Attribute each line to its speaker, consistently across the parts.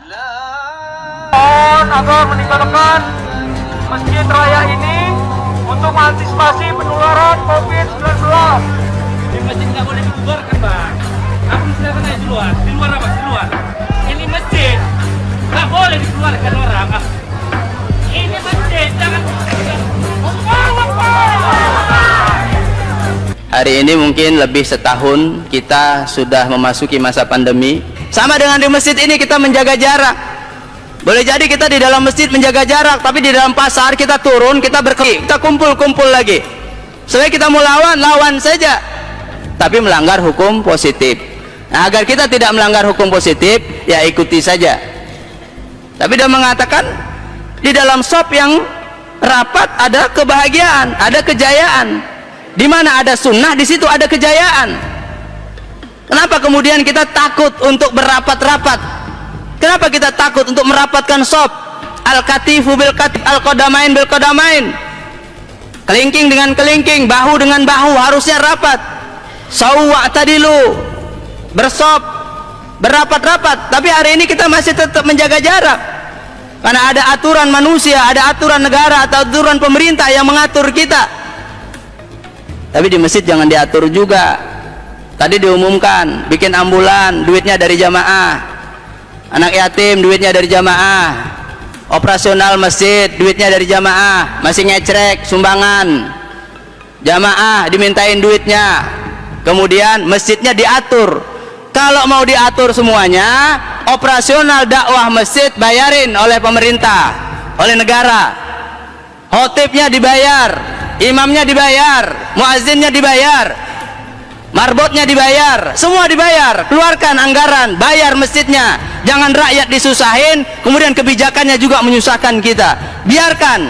Speaker 1: Mohon agar meninggalkan masjid raya ini untuk mengantisipasi penularan COVID-19.
Speaker 2: Di masjid nggak boleh dibubarkan, Bang. Aku silakan aja di luar. Di luar apa? Di luar. Ini masjid nggak boleh dikeluarkan orang. Ini masjid, jangan.
Speaker 3: Hari ini mungkin lebih setahun kita sudah memasuki masa pandemi. Sama dengan di masjid ini kita menjaga jarak. Boleh jadi kita di dalam masjid menjaga jarak, tapi di dalam pasar kita turun, kita kita kumpul-kumpul lagi. Setelah kita mau lawan, lawan saja. Tapi melanggar hukum positif. Nah, agar kita tidak melanggar hukum positif, ya ikuti saja. Tapi dia mengatakan di dalam shop yang rapat ada kebahagiaan, ada kejayaan. Di mana ada sunnah, di situ ada kejayaan. Kenapa kemudian kita takut untuk berapat-rapat? Kenapa kita takut untuk merapatkan shop? Al-katifu bil katif, al-qadamain bil qadamain. Kelingking dengan kelingking, bahu dengan bahu, harusnya rapat. Sawwa tadilu, bersop, berapat-rapat. Tapi hari ini kita masih tetap menjaga jarak. Karena ada aturan manusia, ada aturan negara atau aturan pemerintah yang mengatur kita. Tapi di masjid jangan diatur juga. Tadi diumumkan bikin ambulan, duitnya dari jamaah. Anak yatim duitnya dari jamaah. Operasional masjid duitnya dari jamaah. Masih ngecrek sumbangan. Jamaah dimintain duitnya. Kemudian masjidnya diatur. Kalau mau diatur semuanya, operasional dakwah masjid bayarin oleh pemerintah, oleh negara. Khotibnya dibayar, imamnya dibayar, muazzinnya dibayar, marbotnya dibayar, semua dibayar. Keluarkan anggaran, bayar masjidnya. Jangan rakyat disusahin, kemudian kebijakannya juga menyusahkan kita. Biarkan.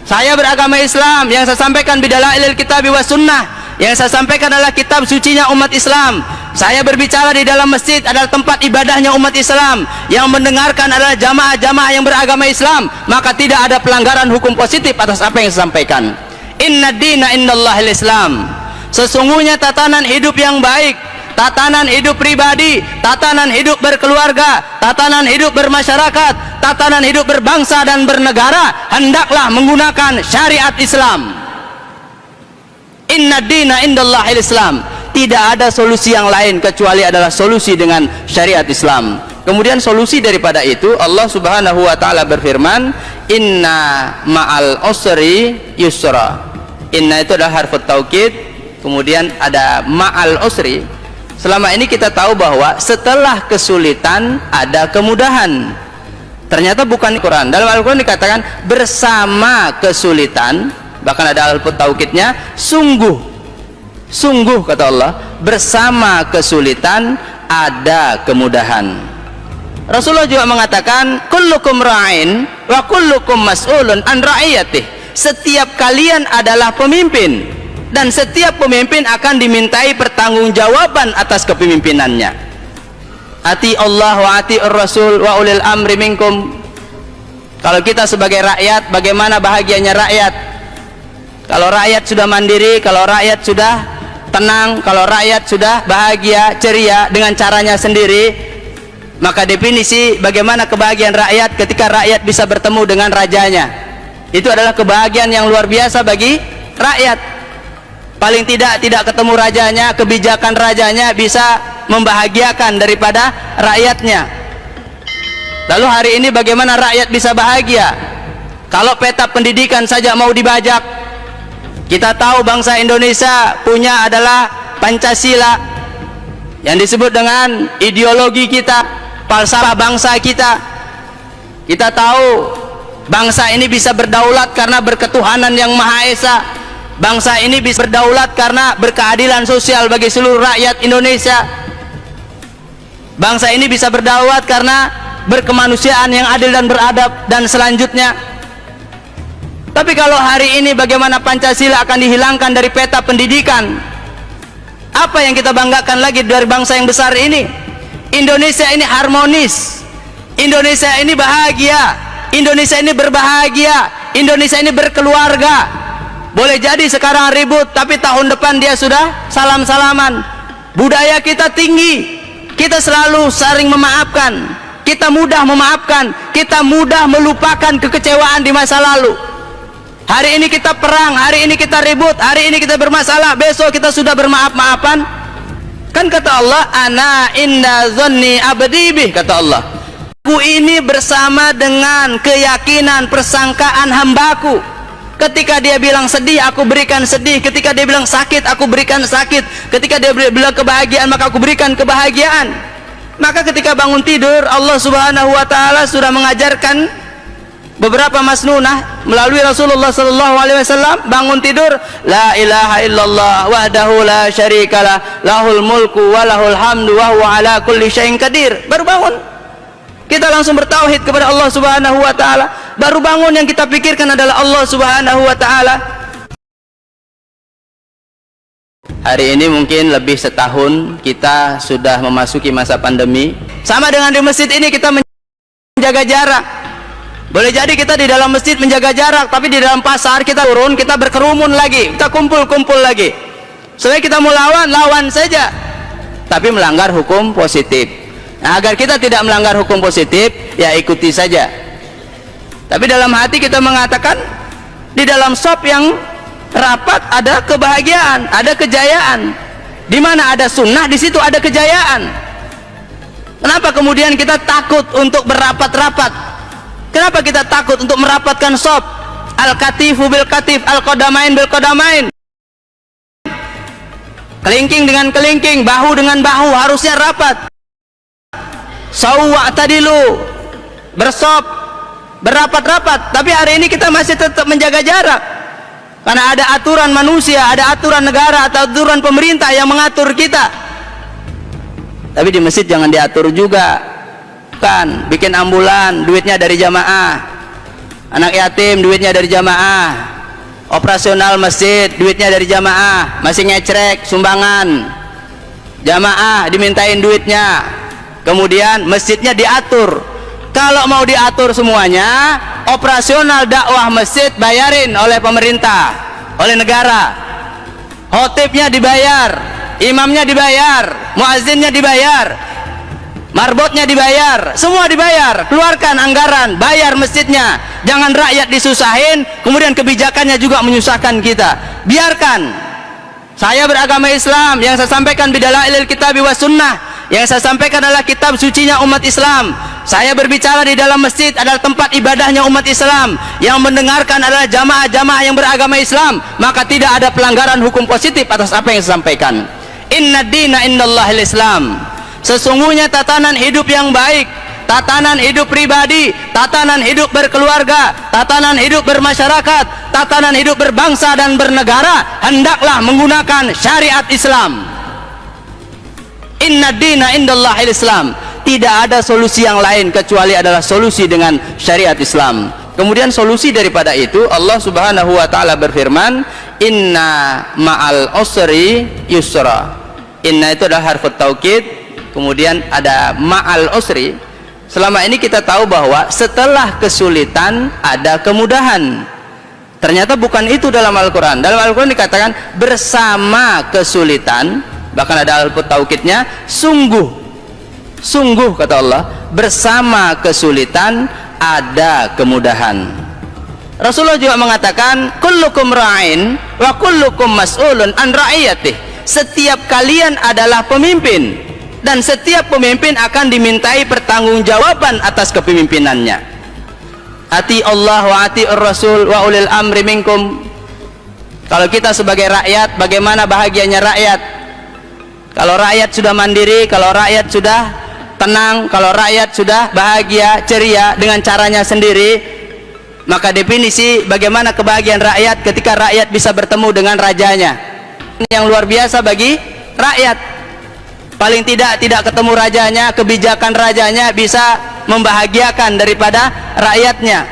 Speaker 3: Saya beragama Islam, yang saya sampaikan bidalailil kitab wa sunnah. Yang saya sampaikan adalah kitab sucinya umat Islam. Saya berbicara di dalam masjid adalah tempat ibadahnya umat Islam. Yang mendengarkan adalah jamaah-jamaah yang beragama Islam. Maka tidak ada pelanggaran hukum positif atas apa yang saya sampaikan. Inna dina indallahil Islam. Sesungguhnya tatanan hidup yang baik, tatanan hidup pribadi, tatanan hidup berkeluarga, tatanan hidup bermasyarakat, tatanan hidup berbangsa dan bernegara hendaklah menggunakan syariat Islam. Inna dina indallahil Islam. Tidak ada solusi yang lain kecuali adalah solusi dengan syariat Islam. Kemudian solusi daripada itu Allah Subhanahu wa taala berfirman, "Inna ma'al usri yusra." Inna itu adalah harfut taukid, kemudian ada ma'al usri. Selama ini kita tahu bahwa setelah kesulitan ada kemudahan. Ternyata bukan Quran. Dalam Al-Quran dikatakan bersama kesulitan, bahkan ada harfut taukidnya, sungguh kata Allah, bersama kesulitan ada kemudahan. Rasulullah juga mengatakan, kullukum ra'in wa kullukum mas'ulun an ra'iyatih. Setiap kalian adalah pemimpin dan setiap pemimpin akan dimintai pertanggungjawaban atas kepemimpinannya. Ati Allah wa ati Rasul wa ulil amri minkum. Kalau kita sebagai rakyat, bagaimana bahagianya rakyat? Kalau rakyat sudah mandiri, kalau rakyat sudah tenang, kalau rakyat sudah bahagia, ceria dengan caranya sendiri, maka definisi bagaimana kebahagiaan rakyat ketika rakyat bisa bertemu dengan rajanya. Itu adalah kebahagiaan yang luar biasa bagi rakyat. Paling tidak ketemu rajanya, kebijakan rajanya bisa membahagiakan daripada rakyatnya. Lalu hari ini bagaimana rakyat bisa bahagia? Kalau peta pendidikan saja mau dibajak. Kita tahu bangsa Indonesia punya adalah Pancasila yang disebut dengan ideologi kita, falsafah bangsa kita. Kita tahu bangsa ini bisa berdaulat karena berketuhanan yang Maha Esa. Bangsa ini bisa berdaulat karena berkeadilan sosial bagi seluruh rakyat Indonesia. Bangsa ini bisa berdaulat karena berkemanusiaan yang adil dan beradab dan selanjutnya. Tapi kalau hari ini bagaimana Pancasila akan dihilangkan dari peta pendidikan? Apa yang kita banggakan lagi dari bangsa yang besar ini? Indonesia ini harmonis, Indonesia ini bahagia, Indonesia ini berbahagia, Indonesia ini berkeluarga. Boleh jadi sekarang ribut, tapi tahun depan dia sudah salam-salaman. Budaya kita tinggi, kita selalu saling memaafkan. kita mudah memaafkan, kita mudah melupakan kekecewaan di masa lalu. Hari ini kita perang, hari ini kita ribut, hari ini kita bermasalah, besok kita sudah bermaaf-maafan. Kan kata Allah, ana inna dhanni abdi bih, kata Allah, aku ini bersama dengan keyakinan persangkaan hambaku. Ketika dia bilang sedih, aku berikan sedih. Ketika dia bilang sakit, aku berikan sakit. Ketika dia bilang kebahagiaan, maka aku berikan kebahagiaan. Maka ketika bangun tidur, Allah Subhanahu wa taala sudah mengajarkan beberapa masnunah melalui Rasulullah sallallahu alaihi wasallam. Bangun tidur, la ilaha illallah wahdahu la syarikalah, lahul mulku wa lahul hamdu wa huwa ala kulli syai'in qadir. Baru bangun, kita langsung bertauhid kepada Allah Subhanahu wa taala. Baru bangun yang kita pikirkan adalah Allah Subhanahu wa taala. Hari ini mungkin lebih setahun kita sudah memasuki masa pandemi. Sama dengan di masjid ini kita menjaga jarak. Boleh jadi kita di dalam masjid menjaga jarak, tapi di dalam pasar kita turun, kita berkerumun lagi, kita kumpul-kumpul lagi. Sebenarnya kita mau lawan saja, tapi melanggar hukum positif. Nah, agar kita tidak melanggar hukum positif, ya ikuti saja. Tapi dalam hati kita mengatakan, di dalam shop yang rapat ada kebahagiaan, ada kejayaan. Di mana ada sunnah, di situ ada kejayaan. Kenapa kemudian kita takut untuk berapat-rapat? Kenapa kita takut untuk merapatkan shop? Al-katifu bil katif, al-qadamain bil qadamain. Kelingking dengan kelingking, bahu dengan bahu, harusnya rapat. Sawwa tadilu, bersop, berapat-rapat. Tapi hari ini kita masih tetap menjaga jarak, karena ada aturan manusia, ada aturan negara atau aturan pemerintah yang mengatur kita. Tapi di masjid jangan diatur juga, kan? Bikin ambulan, duitnya dari jamaah. Anak yatim, duitnya dari jamaah. Operasional masjid, duitnya dari jamaah. Masih ngecrek, sumbangan. Jamaah dimintain duitnya. Kemudian masjidnya diatur. Kalau mau diatur semuanya, operasional dakwah masjid bayarin oleh pemerintah, oleh negara. Khotibnya dibayar, imamnya dibayar, muazzinnya dibayar, marbotnya dibayar, semua dibayar. Keluarkan anggaran, bayar masjidnya. Jangan rakyat disusahin, kemudian kebijakannya juga menyusahkan kita. Biarkan. Saya beragama Islam, yang saya sampaikan bidalailil kitabi was sunnah, yang saya sampaikan adalah kitab sucinya umat Islam. Saya berbicara di dalam masjid adalah tempat ibadahnya umat Islam. Yang mendengarkan adalah jamaah-jamaah yang beragama Islam. Maka tidak ada pelanggaran hukum positif atas apa yang saya sampaikan. Inna dina indallahil Islam. Sesungguhnya tatanan hidup yang baik, tatanan hidup pribadi, tatanan hidup berkeluarga, tatanan hidup bermasyarakat, tatanan hidup berbangsa dan bernegara, hendaklah menggunakan syariat Islam. Inna dina indallahil Islam. Tidak ada solusi yang lain kecuali adalah solusi dengan syariat Islam. Kemudian solusi daripada itu, Allah Subhanahu wa taala berfirman, inna ma'al usri yusra. Inna itu adalah harfut taukid, kemudian ada ma'al usri. Selama ini kita tahu bahwa setelah kesulitan ada kemudahan. Ternyata bukan itu dalam Al-Quran. Dalam Al-Quran dikatakan bersama kesulitan, bahkan ada harfut taukidnya, sungguh kata Allah, bersama kesulitan ada kemudahan. Rasulullah juga mengatakan, kullukum ra'in wa kullukum mas'ulun an ra'iyatih. Setiap kalian adalah pemimpin, dan setiap pemimpin akan dimintai pertanggungjawaban atas kepemimpinannya. Ati Allah wa ati Rasul wa ulil amri minkum. Kalau kita sebagai rakyat, bagaimana bahagianya rakyat? Kalau rakyat sudah mandiri, kalau rakyat sudah tenang, kalau rakyat sudah bahagia, ceria dengan caranya sendiri, maka definisi bagaimana kebahagiaan rakyat ketika rakyat bisa bertemu dengan rajanya. Yang luar biasa bagi rakyat. Paling tidak ketemu rajanya, kebijakan rajanya bisa membahagiakan daripada rakyatnya.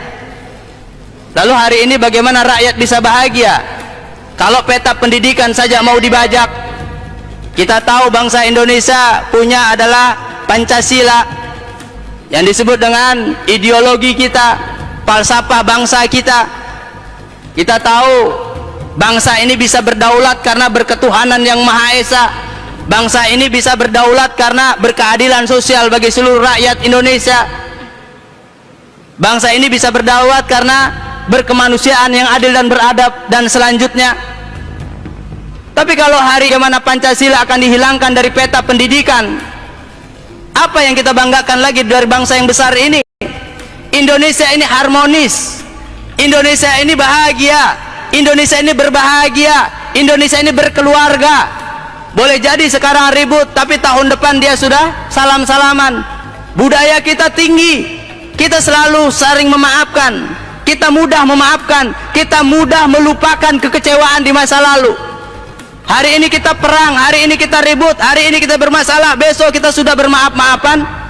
Speaker 3: Lalu hari ini bagaimana rakyat bisa bahagia? Kalau peta pendidikan saja mau dibajak. Kita tahu bangsa Indonesia punya adalah Pancasila, yang disebut dengan ideologi kita, falsafah bangsa kita. Kita tahu bangsa ini bisa berdaulat karena berketuhanan yang Maha Esa. Bangsa ini bisa berdaulat karena berkeadilan sosial bagi seluruh rakyat Indonesia. Bangsa ini bisa berdaulat karena berkemanusiaan yang adil dan beradab dan selanjutnya. Tapi kalau hari kemana Pancasila akan dihilangkan dari peta pendidikan, apa yang kita banggakan lagi dari bangsa yang besar ini? Indonesia ini harmonis, Indonesia ini bahagia, Indonesia ini berbahagia, Indonesia ini berkeluarga. Boleh jadi sekarang ribut, tapi tahun depan dia sudah salam-salaman. Budaya kita tinggi, kita selalu saling memaafkan, kita mudah memaafkan, kita mudah melupakan kekecewaan di masa lalu. Hari ini kita perang, hari ini kita ribut, hari ini kita bermasalah, besok kita sudah bermaaf-maafan.